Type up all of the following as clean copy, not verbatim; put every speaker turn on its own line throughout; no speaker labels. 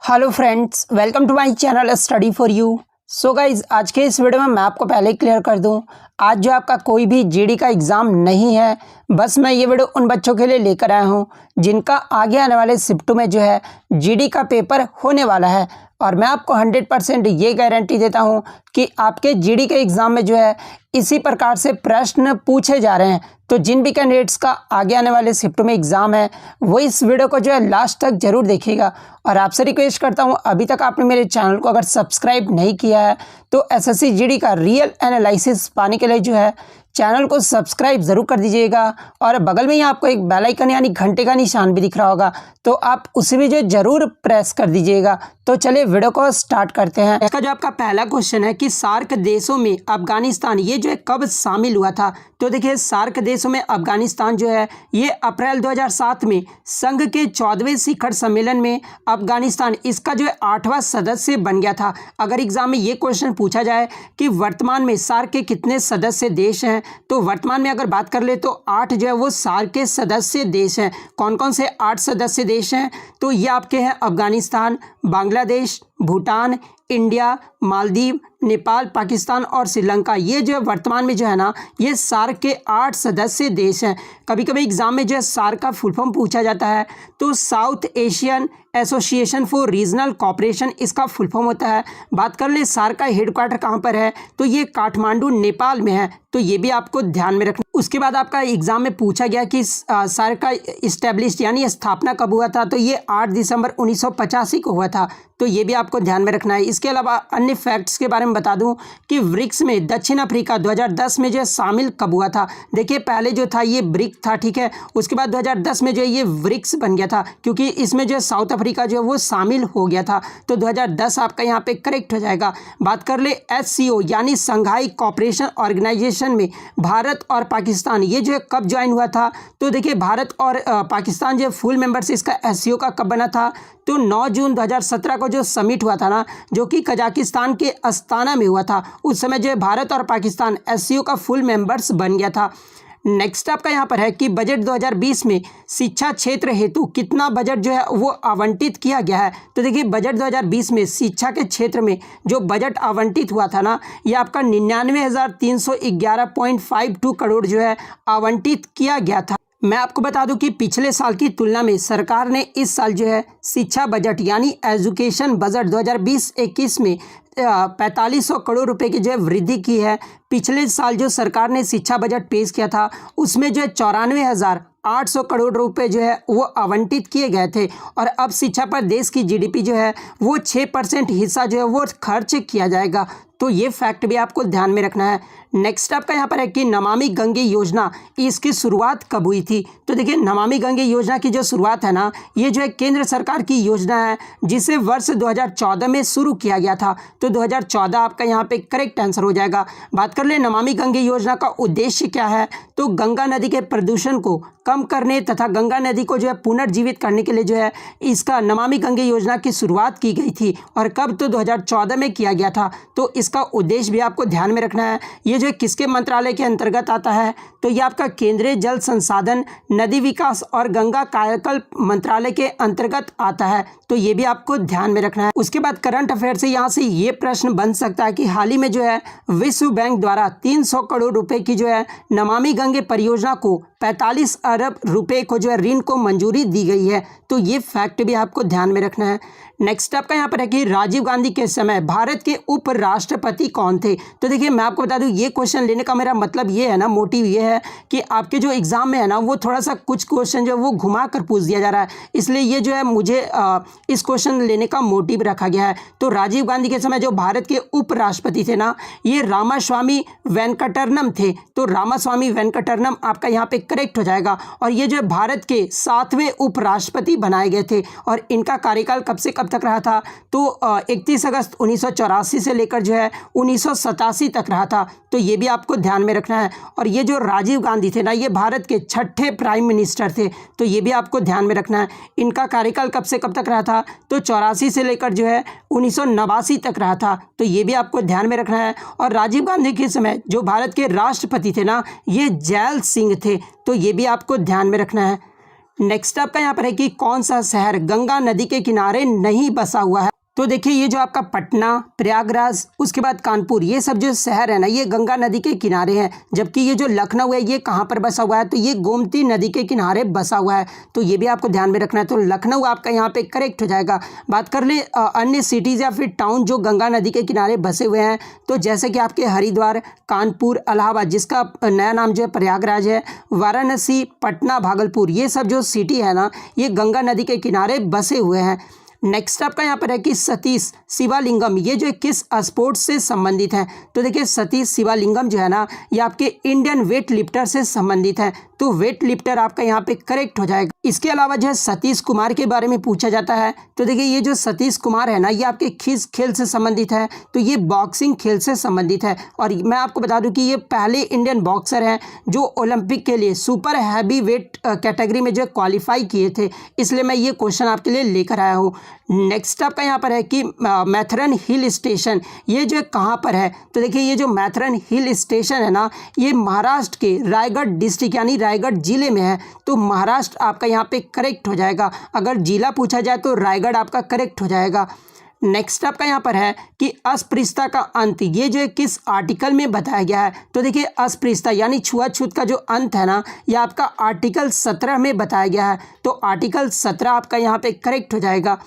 Hello friends, welcome to my channel study for you. So guys, आज के इस video में मैं आपको पहले ही क्लियर कर दूं, आज जो आपका कोई भी जीडी का एग्ज़ाम नहीं है। बस मैं ये वीडियो उन बच्चों के लिए लेकर आया हूं जिनका आगे आने वाले शिफ्ट में जो है जीडी का पेपर होने वाला है। और मैं आपको 100% ये गारंटी देता हूं कि आपके जीडी के एग्ज़ाम में जो है इसी प्रकार से प्रश्न पूछे जा रहे हैं। तो जिन भी कैंडिडेट्स का आगे आने वाले शिफ्ट में एग्ज़ाम है वो इस वीडियो को जो है लास्ट तक ज़रूर देखिएगा। और आपसे रिक्वेस्ट करता हूं, अभी तक आपने मेरे चैनल को अगर सब्सक्राइब नहीं किया है तो एसएससी जीडी का रियल एनालिसिस पाने के लिए जो है चैनल को सब्सक्राइब ज़रूर कर दीजिएगा। और बगल में ही आपको एक बेल आइकन यानी घंटे का निशान भी दिख रहा होगा, तो आप उसे भी जो ज़रूर प्रेस कर दीजिएगा। तो चलिए वीडियो को स्टार्ट करते हैं। इसका जो आपका पहला क्वेश्चन है कि सार्क देशों में अफगानिस्तान ये जो है कब शामिल हुआ था। तो देखिए, सार्क देशों में अफगानिस्तान जो है ये अप्रैल 2007 में संघ के 14वें शिखर सम्मेलन में अफगानिस्तान इसका जो है 8वां सदस्य बन गया था। अगर एग्जाम में ये क्वेश्चन पूछा जाए कि वर्तमान में सार्क के कितने सदस्य देश हैं, तो वर्तमान में अगर बात कर ले तो 8 जो है वो सार्क के सदस्य देश हैं। कौन कौन से 8 सदस्य देश हैं? तो ये आपके हैं अफगानिस्तान, बांग्लादेश, भूटान, इंडिया, मालदीव, नेपाल, पाकिस्तान और श्रीलंका। ये जो है वर्तमान में जो है ना ये सार्क के 8 सदस्य देश हैं। कभी कभी एग्जाम में जो है सार्क का फुल फॉर्म पूछा जाता है, तो south Asian association for regional cooperation इसका फुल फॉर्म होता है। बात कर ले सार्क का हेडक्वार्टर कहाँ पर है, तो ये काठमांडू नेपाल में है। तो ये भी आपको ध्यान में रखना। उसके बाद आपका एग्जाम में पूछा गया कि सार्क का इस्टेब्लिश यानी स्थापना कब हुआ था, तो ये 8 दिसंबर 1985 को हुआ था। तो ये भी आपको ध्यान में रखना है। इसके अलावा अन्य फैक्ट्स के बारे में बता दूं कि ब्रिक्स में दक्षिण अफ्रीका 2010 में जो है शामिल कब हुआ था। देखिए, पहले जो था ये ब्रिक था, ठीक है। उसके बाद 2010 में जो है ये ब्रिक्स बन गया था, क्योंकि इसमें जो है साउथ अफ्रीका जो है वो शामिल हो गया था। तो 2010 आपका यहाँ पे करेक्ट हो जाएगा। बात कर ले एससीओ यानी संघाई कोऑपरेशन ऑर्गेनाइजेशन में भारत और पाकिस्तान ये जो है कब ज्वाइन हुआ था। तो देखिए, भारत और पाकिस्तान जो फुल मेंबर्स इसका एससीओ का कब बना था, तो 9 जून 2017 को जो समिट हुआ था ना, जो कि कजाकिस्तान के अस्ताना में हुआ था, उस समय जो है भारत और पाकिस्तान एससीओ का फुल मेंबर्स बन गया था। नेक्स्ट आपका यहाँ पर है कि बजट 2020 में शिक्षा क्षेत्र हेतु कितना बजट जो है वो आवंटित किया गया है। तो देखिए, बजट 2020 में शिक्षा के क्षेत्र में जो बजट आवंटित हुआ था ना, ये आपका 99,311.52 करोड़ जो है आवंटित किया गया था। मैं आपको बता दूं कि पिछले साल की तुलना में सरकार ने इस साल जो है शिक्षा बजट यानी एजुकेशन बजट 2020-21 में 4500 करोड़ रुपए की जो है वृद्धि की है। पिछले साल जो सरकार ने शिक्षा बजट पेश किया था उसमें जो है 94,800 करोड़ रुपए जो है वो आवंटित किए गए थे। और अब शिक्षा पर देश की जीडीपी जो है वो 6% हिस्सा जो है वो खर्च किया जाएगा। तो ये फैक्ट भी आपको ध्यान में रखना है। नेक्स्ट आपका यहाँ पर है कि नमामि गंगे योजना इसकी शुरुआत कब हुई थी। तो देखिए, नमामि गंगे योजना की जो शुरुआत है ना, ये जो है केंद्र सरकार की योजना है जिसे वर्ष 2014 में शुरू किया गया था। तो 2014 आपका यहाँ पे करेक्ट आंसर हो जाएगा। बात कर ले नमामि गंगे योजना का उद्देश्य क्या है, तो गंगा नदी के प्रदूषण को कम करने तथा गंगा नदी को जो है पुनर्जीवित करने के लिए जो है इसका नमामि गंगे योजना की शुरुआत की गई थी। और कब, तो 2014 में किया गया था। तो इसका उद्देश्य भी आपको ध्यान में रखना है। ये जो है किसके मंत्रालय के अंतर्गत आता है, तो ये आपका केंद्रीय जल संसाधन, नदी विकास और गंगा कायाकल्प मंत्रालय के अंतर्गत आता है। तो ये भी आपको ध्यान में रखना है। उसके बाद करंट अफेयर से यहाँ से ये प्रश्न बन सकता है कि हाल ही में जो है विश्व बैंक द्वारा 300 करोड़ रुपए की जो है नमामि गंगे परियोजना को 45 अरब रुपए को जो है ऋण को मंजूरी दी गई है। तो ये फैक्ट भी आपको ध्यान में रखना है। नेक्स्ट आपका यहाँ पर है कि राजीव गांधी के समय भारत के उपराष्ट्रपति कौन थे। तो देखिए, मैं आपको बता दूं ये क्वेश्चन लेने का मेरा मतलब ये है ना, मोटिव ये है कि आपके जो एग्जाम में है ना वो थोड़ा सा कुछ क्वेश्चन जो है वो घुमा कर पूछ दिया जा रहा है, इसलिए ये जो है मुझे इस क्वेश्चन लेने का मोटिव रखा गया है। तो राजीव गांधी के समय जो भारत के उपराष्ट्रपति थे ना, ये रामास्वामी वेंकटरमन थे। तो रामास्वामी वेंकटरमन आपका यहाँ पे करेक्ट हो जाएगा। और ये जो भारत के 7वें उपराष्ट्रपति बनाए गए थे। और इनका कार्यकाल कब से कब तक रहा था, तो 31 अगस्त 1984 से लेकर जो है 1987 तक रहा था। तो ये भी आपको ध्यान में रखना है। और ये जो राजीव गांधी थे ना, ये भारत के 6ठे प्राइम मिनिस्टर थे। तो ये भी आपको ध्यान में रखना है। इनका कार्यकाल कब से कब तक रहा था, तो 84 से लेकर जो है 1989 तक रहा था। तो ये भी आपको ध्यान में रखना है। और राजीव गांधी के समय जो भारत के राष्ट्रपति थे ना, ये जैल सिंह थे। तो ये भी आपको ध्यान में रखना है। नेक्स्ट आपका यहाँ पर है कि कौन सा शहर गंगा नदी के किनारे नहीं बसा हुआ है। तो देखिए ये जो आपका पटना, प्रयागराज, उसके बाद कानपुर, ये सब जो शहर है ना ये गंगा नदी के किनारे हैं। जबकि ये जो लखनऊ है ये कहाँ पर बसा हुआ है, तो ये गोमती नदी के किनारे बसा हुआ है। तो ये भी आपको ध्यान में रखना है। तो लखनऊ आपका यहाँ पे करेक्ट हो जाएगा। बात कर ले अन्य सिटीज़ या फिर टाउन जो गंगा नदी के किनारे बसे हुए हैं, तो जैसे कि आपके हरिद्वार, कानपुर, इलाहाबाद जिसका नया नाम जो है प्रयागराज है, वाराणसी, पटना, भागलपुर, ये सब जो सिटी है ना ये गंगा नदी के किनारे बसे हुए हैं। नेक्स्ट आपका यहाँ पर है कि सतीश शिवालिंगम, ये जो किस स्पोर्ट्स से संबंधित है। तो देखिए सतीश शिवालिंगम जो है ना ये आपके इंडियन वेट लिफ्टर से संबंधित है। तो वेट लिफ्टर आपका यहाँ पे करेक्ट हो जाएगा। इसके अलावा जो है सतीश कुमार के बारे में पूछा जाता है। तो देखिए ये जो सतीश कुमार है ना ये आपके किस खेल से संबंधित है, तो ये बॉक्सिंग खेल से संबंधित है। और मैं आपको बता दूं कि ये पहले इंडियन बॉक्सर हैं जो ओलंपिक के लिए सुपर हैवी वेट कैटेगरी में जो क्वालिफाई किए थे, इसलिए मैं ये क्वेश्चन आपके लिए लेकर आया हूँ। नेक्स्ट आपका यहाँ पर है कि मैथरन हिल स्टेशन, ये जो कहाँ पर है। तो देखिए ये जो मैथरन हिल स्टेशन है ना ये महाराष्ट्र के रायगढ़ डिस्ट्रिक्ट यानी रायगढ़ जिले में है। तो महाराष्ट्र आपका यहाँ पे करेक्ट हो जाएगा। अगर जिला पूछा जाए तो रायगढ़ आपका करेक्ट हो जाएगा। नेक्स्ट आपका यहाँ पर है कि अस्पृश्यता का अंत, ये जो है किस आर्टिकल में बताया गया है। तो देखिए अस्पृश्यता यानी छुआछूत का जो अंत है ना ये आपका आर्टिकल 17 में बताया गया है। तो आर्टिकल 17 आपका यहाँ पे करेक्ट हो जाएगा।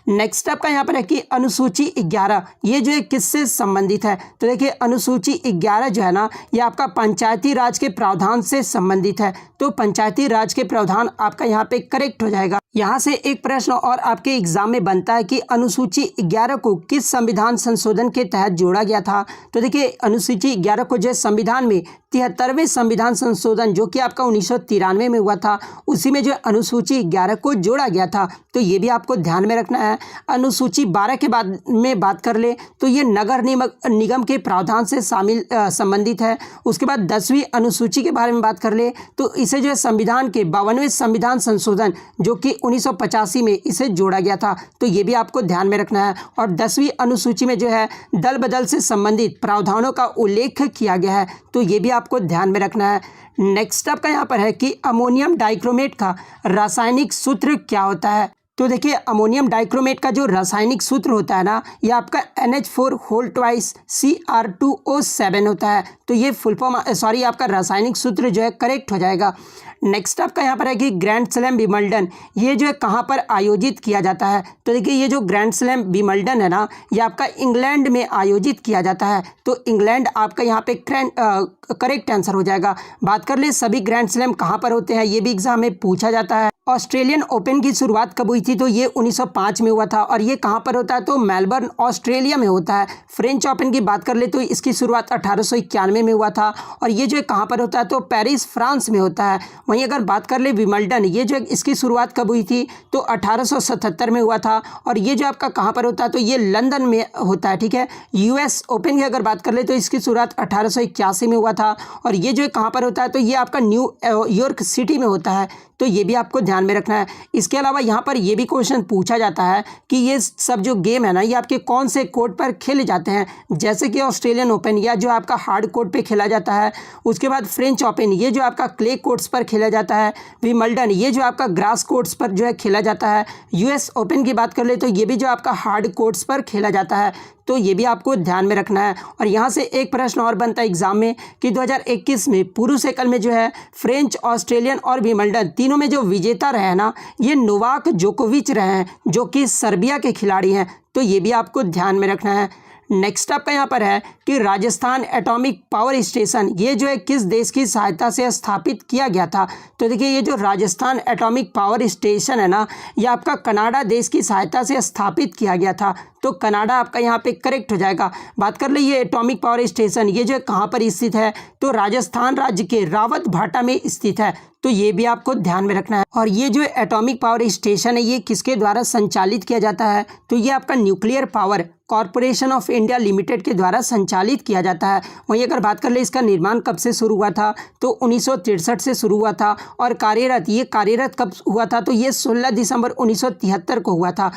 नेक्स्ट आपका यहाँ पर है कि अनुसूची 11, ये जो है किससे संबंधित है। तो देखिए अनुसूची 11 जो है ना ये आपका पंचायती राज के प्रावधान से संबंधित है। तो पंचायती राज के प्रावधान आपका यहाँ पे करेक्ट हो जाएगा। यहाँ से एक प्रश्न और आपके एग्जाम में बनता है कि अनुसूची 11 को किस संविधान संशोधन के तहत जोड़ा गया था। तो देखिए अनुसूची 11 को जो संविधान में 73वें संविधान संशोधन जो कि आपका 1993 में हुआ था, उसी में जो अनुसूची 11 को जोड़ा गया था। तो ये भी आपको ध्यान में रखना है। अनुसूची 12 के बाद में बात कर ले तो ये नगर निगम के प्रावधान से संबंधित है। उसके बाद 10वीं अनुसूची के बारे में बात कर ले तो इसे जो है संविधान के 52वें संविधान संशोधन जो कि 1985 में इसे जोड़ा गया था। तो ये भी आपको ध्यान में रखना है। और 10वीं अनुसूची में जो है दल बदल से संबंधित प्रावधानों का उल्लेख किया गया है। तो ये भी आपको ध्यान में रखना है। नेक्स्ट आपका यहाँ पर है कि अमोनियम डाइक्रोमेट का रासायनिक सूत्र क्या होता है। तो देखिए अमोनियम डाइक्रोमेट का जो रासायनिक सूत्र होता है ना ये आपका NH4 होल ट्वाइस Cr2O7 होता है। तो ये फुल फॉर्म आपका रासायनिक सूत्र जो है करेक्ट हो जाएगा। नेक्स्ट आपका यहाँ पर है कि ग्रैंड स्लैम विंबलडन, ये जो है कहाँ पर आयोजित किया जाता है। तो देखिए ये जो ग्रैंड स्लैम विंबलडन है ना ये आपका इंग्लैंड में आयोजित किया जाता है। तो इंग्लैंड आपका यहाँ पे करेक्ट आंसर हो जाएगा। बात कर ले सभी ग्रैंड स्लैम कहाँ पर होते हैं, ये भी एग्जाम में पूछा जाता है। ऑस्ट्रेलियन ओपन की शुरुआत कब हुई थी, तो ये 1905 में हुआ था और ये कहाँ पर होता है, तो मेलबर्न ऑस्ट्रेलिया में होता है। फ्रेंच ओपन की बात कर ले तो इसकी शुरुआत 1891 में हुआ था और ये जो है कहाँ पर होता है, तो पेरिस फ्रांस में होता है। वहीं अगर बात कर ले विंबलडन, ये जो इसकी शुरुआत कब हुई थी, तो 1877 में हुआ था और ये जो आपका कहाँ पर होता है, तो ये लंदन में होता है। ठीक है। US ओपन की अगर बात कर ले तो इसकी शुरुआत 1881 में हुआ था और ये जो कहाँ पर होता है, तो ये आपका न्यू यॉर्क सिटी में होता है। तो ये भी आपको ध्यान में रखना है। इसके अलावा यहाँ पर ये भी क्वेश्चन पूछा जाता है कि ये सब जो गेम है ना ये आपके कौन से कोर्ट पर खेले जाते हैं, जैसे कि ऑस्ट्रेलियन ओपन या जो आपका हार्ड कोर्ट पे खेला जाता है। उसके बाद फ्रेंच ओपन ये जो आपका क्ले कोर्ट्स पर खेला जाता है। विंबलडन ये जो आपका ग्रास कोर्ट्स पर जो है खेला जाता है। US ओपन की बात कर ले तो ये भी जो आपका हार्ड कोर्ट्स पर खेला जाता है। तो ये भी आपको ध्यान में रखना है। और यहाँ से एक प्रश्न और बनता है एग्जाम में कि 2021 में पुरुष एकल में जो है फ्रेंच, ऑस्ट्रेलियन और विंबलडन तीनों में जो विजेता रहे हैं ना ये नोवाक जोकोविच रहे हैं जो कि सर्बिया के खिलाड़ी हैं। तो ये भी आपको ध्यान में रखना है। नेक्स्ट आपका यहाँ पर है कि राजस्थान एटॉमिक पावर स्टेशन ये जो है किस देश की सहायता से स्थापित किया गया था। तो देखिए ये जो राजस्थान एटॉमिक पावर स्टेशन है ना ये आपका कनाडा देश की सहायता से स्थापित किया गया था। तो कनाडा आपका यहाँ पे करेक्ट हो जाएगा। बात कर ले ये एटॉमिक पावर स्टेशन ये जो है कहाँ पर स्थित है, तो राजस्थान राज्य के रावत भाटा में स्थित है। तो ये भी आपको ध्यान में रखना है। और ये जो एटॉमिक पावर स्टेशन है ये किसके द्वारा संचालित किया जाता है, तो ये आपका nuclear power corporation of India limited के द्वारा संचालित किया जाता है। वहीं अगर बात कर ले इसका निर्माण कब से शुरू हुआ था, तो 1963 से शुरू हुआ था और कार्यरत कब हुआ था, तो ये 16 दिसंबर 1973 को हुआ था।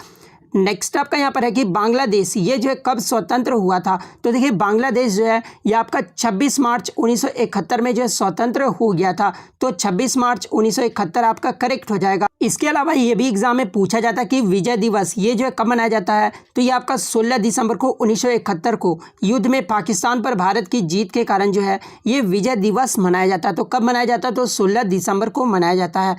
नेक्स्ट आपका यहाँ पर है कि बांग्लादेश ये जो है कब स्वतंत्र हुआ था। तो देखिए बांग्लादेश जो है ये आपका 26 मार्च 1971 में जो है स्वतंत्र हो गया था। तो 26 मार्च 1971 आपका करेक्ट हो जाएगा। इसके अलावा ये भी एग्जाम में पूछा जाता है कि विजय दिवस ये जो है कब मनाया जाता है। तो ये आपका 16 दिसंबर को 1971 को युद्ध में पाकिस्तान पर भारत की जीत के कारण जो है ये विजय दिवस मनाया जाता है। तो कब मनाया जाता है? तो 16 दिसंबर को मनाया जाता है।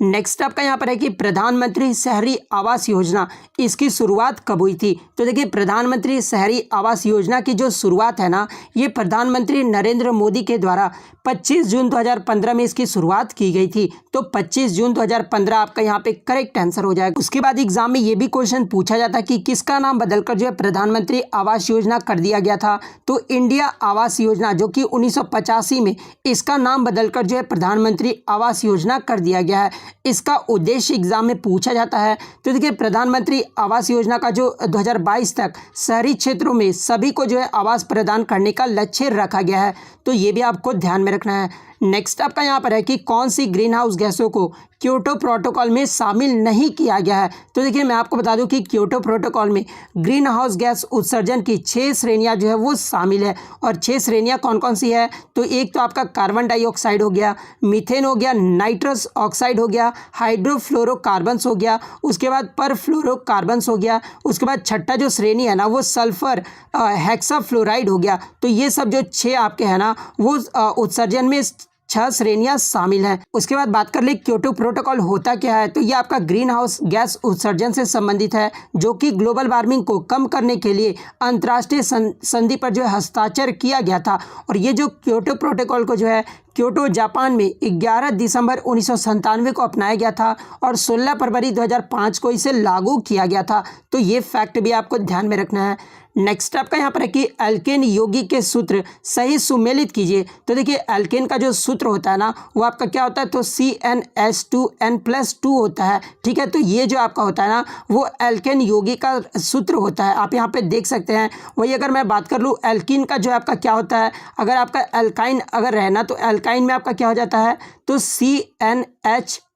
नेक्स्ट आपका यहाँ पर है कि प्रधानमंत्री शहरी आवास योजना इसकी शुरुआत कब हुई थी। तो देखिए प्रधानमंत्री शहरी आवास योजना की जो शुरुआत है ना ये प्रधानमंत्री नरेंद्र मोदी के द्वारा 25 जून 2015 में इसकी शुरुआत की गई थी। तो 25 जून 2015 आपका यहाँ पे करेक्ट आंसर हो जाएगा। उसके बाद एग्जाम में ये भी क्वेश्चन पूछा जाता है कि किसका नाम बदलकर जो है प्रधानमंत्री आवास योजना कर दिया गया था। तो इंडिया आवास योजना जो कि 1985 में इसका नाम बदलकर जो है प्रधानमंत्री आवास योजना कर दिया गया है। इसका उद्देश्य एग्जाम में पूछा जाता है। तो देखिए प्रधानमंत्री आवास योजना का जो 2022 तक शहरी क्षेत्रों में सभी को जो है आवास प्रदान करने का लक्ष्य रखा गया है। तो ये भी आपको ध्यान में रखना है। नेक्स्ट आपका यहाँ पर है कि कौन सी ग्रीन हाउस गैसों को क्योटो प्रोटोकॉल में शामिल नहीं किया गया है। तो देखिए मैं आपको बता दूं कि क्योटो प्रोटोकॉल में ग्रीन हाउस गैस उत्सर्जन की 6 श्रेणियां जो है वो शामिल है। और 6 श्रेणियां कौन कौन सी है? तो एक तो आपका कार्बन डाइऑक्साइड हो गया, मीथेन हो गया, नाइट्रस ऑक्साइड हो गया, हाइड्रोफ्लोरोकार्बन्स हो गया, उसके बाद परफ्लोरोकार्बन्स हो गया, उसके बाद छठा जो श्रेणी है ना वो सल्फर हेक्साफ्लोराइड हो गया। तो ये सब जो 6 आपके हैं ना वो उत्सर्जन में 6 श्रेणियां शामिल हैं। उसके बाद बात कर ले क्योटो प्रोटोकॉल होता क्या है। तो ये आपका ग्रीन हाउस गैस उत्सर्जन से संबंधित है जो कि ग्लोबल वार्मिंग को कम करने के लिए अंतर्राष्ट्रीय संधि पर जो है हस्ताक्षर किया गया था। और ये जो क्योटो प्रोटोकॉल को जो है क्योटो जापान में 11 दिसंबर 1997 को अपनाया गया था और 16 फरवरी 2005 को इसे लागू किया गया था। तो ये फैक्ट भी आपको ध्यान में रखना है। नेक्स्ट आपका यहाँ पर है कि एल्केन यौगिक के सूत्र सही सुमेलित कीजिए। तो देखिए एल्केन का जो सूत्र होता है ना वो आपका क्या होता है? तो CnH2n+2 होता है। ठीक है, तो ये जो आपका होता है ना वो एल्केन यौगिक का सूत्र होता है। आप यहाँ पे देख सकते हैं। वही अगर मैं बात कर लूँ एल्कीन का जो आपका क्या होता है, अगर आपका एल्काइन अगर रहना तो एल्काइन में आपका क्या हो जाता है? तो CnH2n-2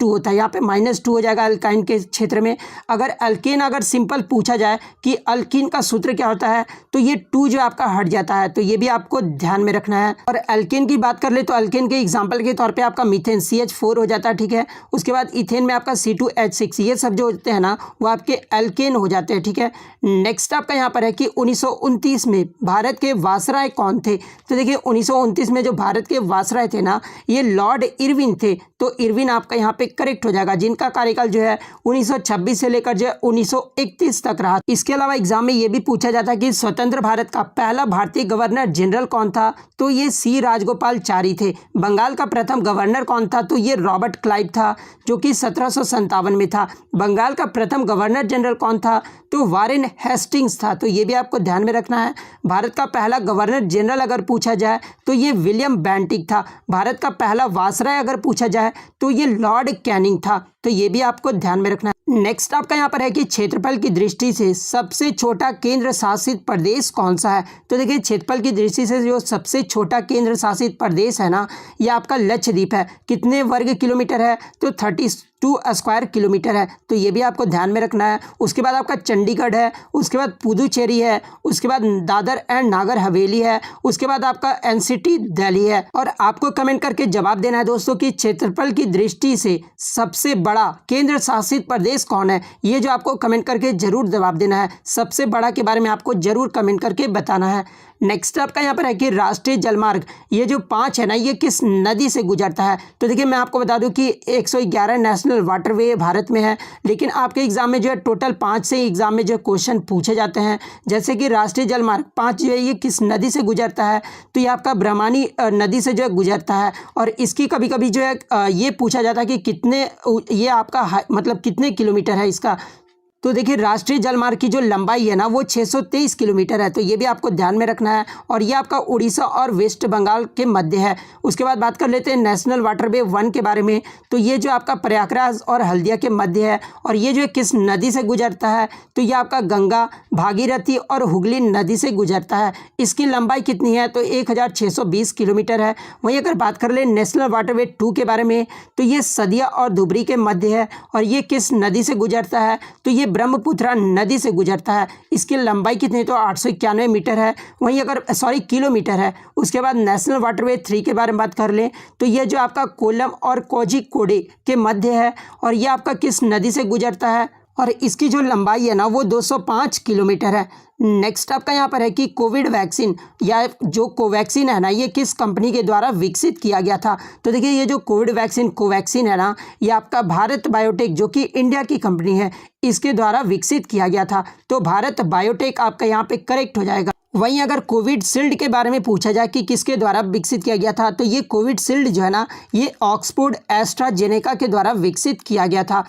होता है। यहाँ पे -2 हो जाएगा अल्काइन के क्षेत्र में। अगर अल्केन अगर सिंपल पूछा जाए कि अल्कीन का सूत्र क्या होता है तो ये 2 जो आपका हट जाता है। तो ये भी आपको ध्यान में रखना है। और अल्केन की बात कर ले तो अल्केन के एग्जाम्पल के तौर पे आपका मीथेन CH4 हो जाता है। ठीक है, उसके बाद इथेन में आपका C2H6 ये सब जो होते हैं ना वो आपके अल्केन हो जाते हैं। ठीक है, नेक्स्ट आपका यहाँ पर है कि 1929 में भारत के वायसराय कौन थे। तो देखिए 1929 में जो भारत के वायसराय थे ना ये लॉर्ड इरविन थे। तो इरविन आपका यहाँ पे करेक्ट हो जाएगा, जिनका कार्यकाल जो है 1926 से लेकर जो है 1931 तक रहा। इसके अलावा एग्जाम में ये भी पूछा जाता है कि स्वतंत्र भारत का पहला भारतीय गवर्नर जनरल कौन था। तो ये C राजगोपालचारी थे। बंगाल का प्रथम गवर्नर कौन था। तो ये रॉबर्ट क्लाइव था जो कि 1757 में था। बंगाल का प्रथम गवर्नर जनरल कौन था। तो वारेन हेस्टिंग्स था। तो ये भी आपको ध्यान में रखना है। भारत का पहला गवर्नर जनरल अगर पूछा जाए तो ये विलियम बेंटिक था। भारत का पहला वायसराय अगर पूछा जाए तो ये लॉर्ड कैनिंग था। तो ये भी आपको ध्यान में रखना है। नेक्स्ट आपका यहाँ पर है कि क्षेत्रफल की दृष्टि से सबसे छोटा केंद्र शासित प्रदेश कौन सा है। तो देखिए क्षेत्रफल की दृष्टि से जो सबसे छोटा केंद्र शासित प्रदेश है ना ये आपका लक्षद्वीप है। कितने वर्ग किलोमीटर है। तो 32 स्क्वायर किलोमीटर है। तो ये भी आपको ध्यान में रखना है। उसके बाद आपका चंडीगढ़ है, उसके बाद पुदुचेरी है, उसके बाद दादर एंड नागर हवेली है, उसके बाद आपका एनसीटी दिल्ली है। और आपको कमेंट करके जवाब देना है दोस्तों कि क्षेत्रफल की दृष्टि से सबसे बड़ा केंद्र शासित प्रदेश कौन है। ये जो आपको कमेंट करके जरूर जवाब देना है। सबसे बड़ा के बारे में आपको जरूर कमेंट करके बताना है। नेक्स्ट आपका यहाँ पर है कि राष्ट्रीय जलमार्ग ये जो 5 है ना ये किस नदी से गुजरता है। तो देखिए मैं आपको बता दूं कि 111 नेशनल वाटरवे भारत में है, लेकिन आपके एग्जाम में जो है टोटल 5 से एग्जाम में जो क्वेश्चन पूछे जाते हैं। जैसे कि राष्ट्रीय जलमार्ग 5 जो है ये किस नदी से गुजरता है। तो ये आपका ब्रह्मणी नदी से जो है गुजरता है। और इसकी कभी कभी जो है ये पूछा जाता है कि कितने ये आपका मतलब कितने किलोमीटर है इसका। तो देखिए राष्ट्रीय जलमार्ग की जो लंबाई है ना वो 623 किलोमीटर है, तो ये भी आपको ध्यान में रखना है। और ये आपका उड़ीसा और वेस्ट बंगाल के मध्य है। उसके बाद बात कर लेते हैं नेशनल वाटरवे 1 के बारे में। तो ये जो आपका प्रयागराज और हल्दिया के मध्य है, और ये जो किस नदी से गुजरता है, तो ये आपका गंगा, भागीरथी और हुगली नदी से गुजरता है। इसकी लंबाई कितनी है, तो 1620 किलोमीटर है। वहीं अगर बात कर ले नेशनल वाटरवे 2 के बारे में, तो ये सदिया और धुबरी के मध्य है, और ये किस नदी से गुजरता है, तो ये ब्रह्मपुत्रा नदी से गुजरता है। इसकी लंबाई कितनी है, तो 891 मीटर है। वहीं अगर किलोमीटर है। उसके बाद नेशनल वाटरवे 3 के बारे में बात कर लें, तो ये जो आपका कोल्लम और कोझिकोडे के मध्य है, और ये आपका किस नदी से गुजरता है, और इसकी जो लंबाई है ना वो 205 किलोमीटर है। नेक्स्ट आपका यहाँ पर है कि कोविड वैक्सीन या जो कोवैक्सीन है ना, ये किस कंपनी के द्वारा विकसित किया गया था। तो देखिए ये जो कोविड वैक्सीन कोवैक्सीन है ना, ये आपका भारत बायोटेक जो कि इंडिया की कंपनी है, इसके द्वारा विकसित किया गया था। तो भारत बायोटेक आपका यहाँ पे करेक्ट हो जाएगा। वहीं अगर कोविड शील्ड के बारे में पूछा जाए कि किसके द्वारा विकसित किया गया था, तो ये कोविड शील्ड जो है ना, ये ऑक्सफोर्ड एस्ट्राजेनेका के द्वारा विकसित किया गया था।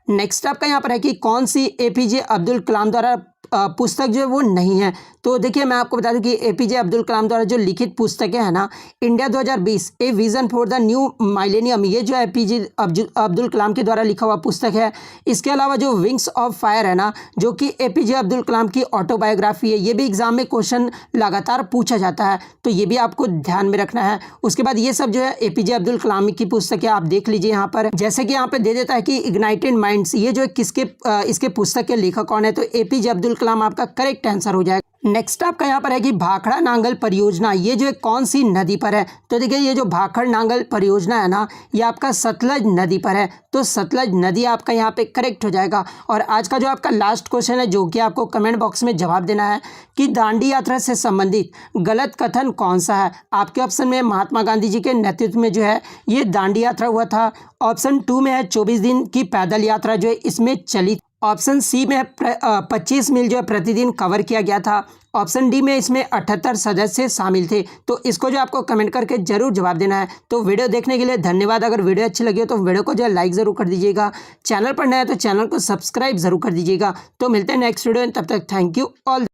नेक्स्ट आपका यहाँ पर है कि कौन सी एपीजे अब्दुल कलाम द्वारा पुस्तक जो है वो नहीं है। तो देखिए मैं आपको बता दूं कि एपीजे अब्दुल कलाम द्वारा जो लिखित पुस्तकें हैं ना, India 2020 a vision for the new millennium, ये जो एपीजे अब्दुल कलाम के द्वारा लिखा हुआ पुस्तक है। इसके अलावा जो विंग्स ऑफ फायर है ना, जो कि एपीजे अब्दुल कलाम की ऑटोबायोग्राफी है, ये भी एग्जाम में क्वेश्चन लगातार पूछा जाता है, तो ये भी आपको ध्यान में रखना है। उसके बाद ये सब जो है एपीजे अब्दुल कलाम की पुस्तक है, आप देख लीजिए यहाँ पर। जैसे कि यहाँ पे दे देता है कि इग्नाइटेड माइंड्स, ये जो किसके इसके पुस्तक के लेखक कौन है, तो एपीजे अब्दुल कलाम आपका करेक्ट आंसर हो जाएगा। नेक्स्ट आपका यहाँ पर है कि भाखड़ा नांगल परियोजना, ये जो है कौन सी नदी पर है। तो देखिए ये जो भाखड़ नांगल परियोजना है ना, ये आपका सतलज नदी पर है, तो सतलज नदी आपका यहाँ पे करेक्ट हो जाएगा। और आज का जो आपका लास्ट क्वेश्चन है, जो कि आपको कमेंट बॉक्स में जवाब देना है कि दांडी यात्रा से संबंधित गलत कथन कौन सा है। आपके ऑप्शन में महात्मा गांधी जी के नेतृत्व में जो है ये दांडी यात्रा हुआ था। ऑप्शन 2 में है 24 दिन की पैदल यात्रा जो है इसमें चली। ऑप्शन सी में 25 मील जो है प्रतिदिन कवर किया गया था। ऑप्शन डी में इसमें 78 सदस्य शामिल थे। तो इसको जो आपको कमेंट करके जरूर जवाब देना है। तो वीडियो देखने के लिए धन्यवाद। अगर वीडियो अच्छी लगी हो तो वीडियो को जो है लाइक ज़रूर कर दीजिएगा। चैनल पर नया है तो चैनल को सब्सक्राइब जरूर कर दीजिएगा। तो मिलते हैं नेक्स्ट वीडियो में, तब तक थैंक यू ऑल।